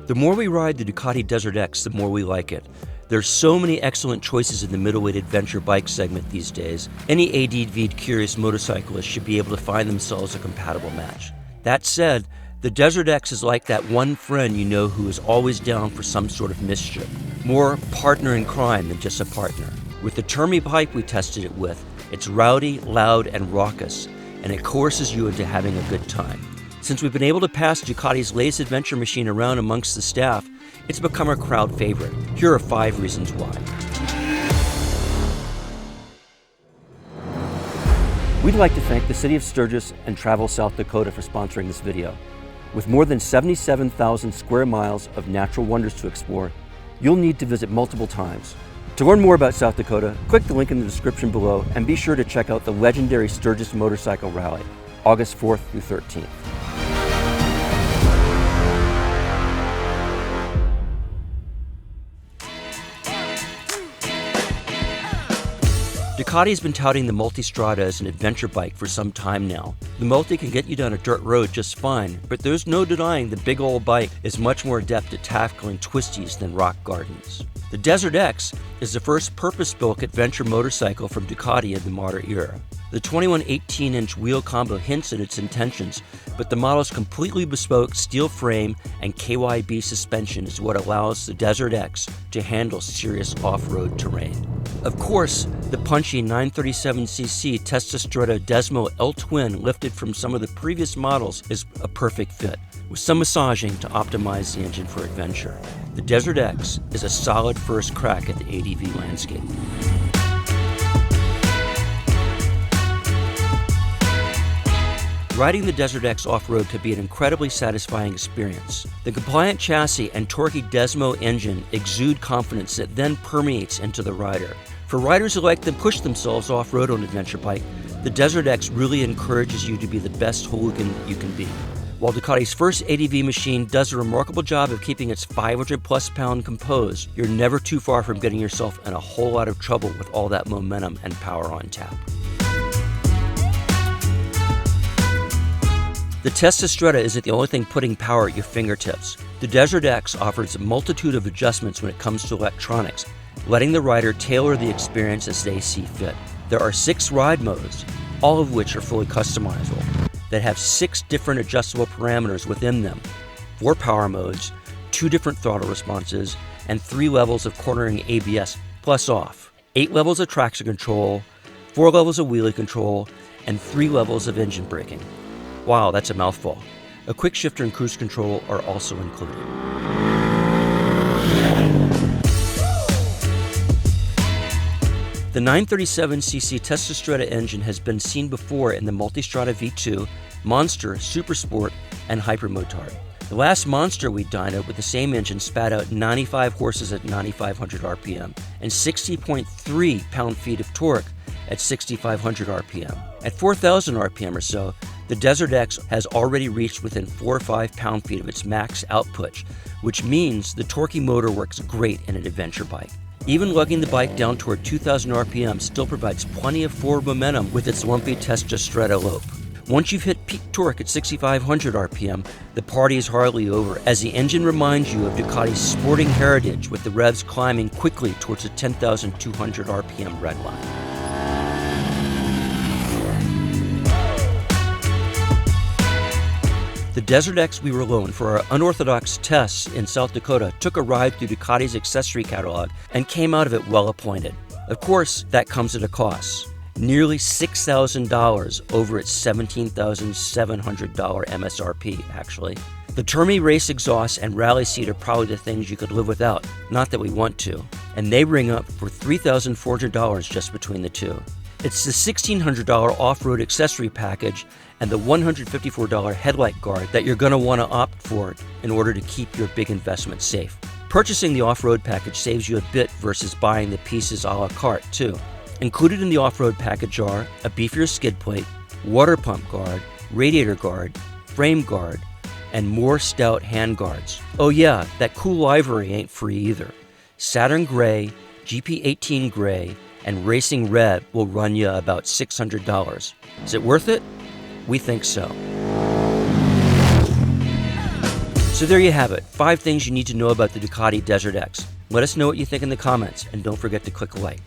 The more we ride the Ducati Desert X, the more we like it. There's so many excellent choices in the middleweight adventure bike segment these days. Any ADV'd curious motorcyclist should be able to find themselves a compatible match. That said, the Desert X is like that one friend you know who is always down for some sort of mischief. More partner in crime than just a partner. With the Termi pipe we tested it with, it's rowdy, loud, and raucous, and it coerces you into having a good time. Since we've been able to pass Ducati's latest adventure machine around amongst the staff, it's become a crowd favorite. Here are 5 reasons why. We'd like to thank the City of Sturgis and Travel South Dakota for sponsoring this video. With more than 77,000 square miles of natural wonders to explore, you'll need to visit multiple times. To learn more about South Dakota, click the link in the description below and be sure to check out the legendary Sturgis Motorcycle Rally, August 4th through 13th. Ducati has been touting the Multistrada as an adventure bike for some time now. The Multi can get you down a dirt road just fine, but there's no denying the big old bike is much more adept at tackling twisties than rock gardens. The Desert X is the first purpose-built adventure motorcycle from Ducati in the modern era. The 21 18-inch wheel combo hints at its intentions, but the model's completely bespoke steel frame and KYB suspension is what allows the Desert X to handle serious off-road terrain. Of course, the punchy 937cc Testostrada Desmo L-Twin lifted from some of the previous models is a perfect fit, with some massaging to optimize the engine for adventure. The Desert X is a solid first crack at the ADV landscape. Riding the Desert X off-road could be an incredibly satisfying experience. The compliant chassis and torquey Desmo engine exude confidence that then permeates into the rider. For riders who like to push themselves off-road on an adventure bike, the Desert X really encourages you to be the best hooligan you can be. While Ducati's first ADV machine does a remarkable job of keeping its 500-plus pound composed, you're never too far from getting yourself in a whole lot of trouble with all that momentum and power on tap. The Testostrada isn't the only thing putting power at your fingertips. The Desert X offers a multitude of adjustments when it comes to electronics, letting the rider tailor the experience as they see fit. There are 6 ride modes, all of which are fully customizable, that have 6 different adjustable parameters within them, 4 power modes, 2 different throttle responses, and 3 levels of cornering ABS plus off, 8 levels of traction control, 4 levels of wheelie control, and 3 levels of engine braking. Wow, that's a mouthful. A quick shifter and cruise control are also included. The 937cc Testostrada engine has been seen before in the Multistrada V2, Monster, Super Sport, and Hypermotard. The last Monster we dynoed with the same engine spat out 95 horses at 9,500 RPM and 60.3 pound-feet of torque at 6,500 RPM. At 4,000 RPM or so, the Desert X has already reached within 4 or 5 pound-feet of its max output, which means the torquey motor works great in an adventure bike. Even lugging the bike down toward 2,000 RPM still provides plenty of forward momentum with its lumpy Testostrada lope. Once you've hit peak torque at 6,500 RPM, the party is hardly over, as the engine reminds you of Ducati's sporting heritage, with the revs climbing quickly towards the 10,200 RPM red line. The Desert X we were loaned for our unorthodox tests in South Dakota took a ride through Ducati's accessory catalog and came out of it well appointed. Of course, that comes at a cost. Nearly $6,000 over its $17,700 MSRP, actually. The Termi race exhaust and rally seat are probably the things you could live without, not that we want to, and they ring up for $3,400 just between the two. It's the $1,600 off-road accessory package and the $154 headlight guard that you're going to want to opt for in order to keep your big investment safe. Purchasing the off-road package saves you a bit versus buying the pieces a la carte, too. Included in the off-road package are a beefier skid plate, water pump guard, radiator guard, frame guard, and more stout hand guards. Oh yeah, that cool livery ain't free either. Saturn Gray, GP18 Gray, and Racing Red will run you about $600. Is it worth it? We think so. So there you have it, 5 things you need to know about the Ducati Desert X. Let us know what you think in the comments, and don't forget to click like.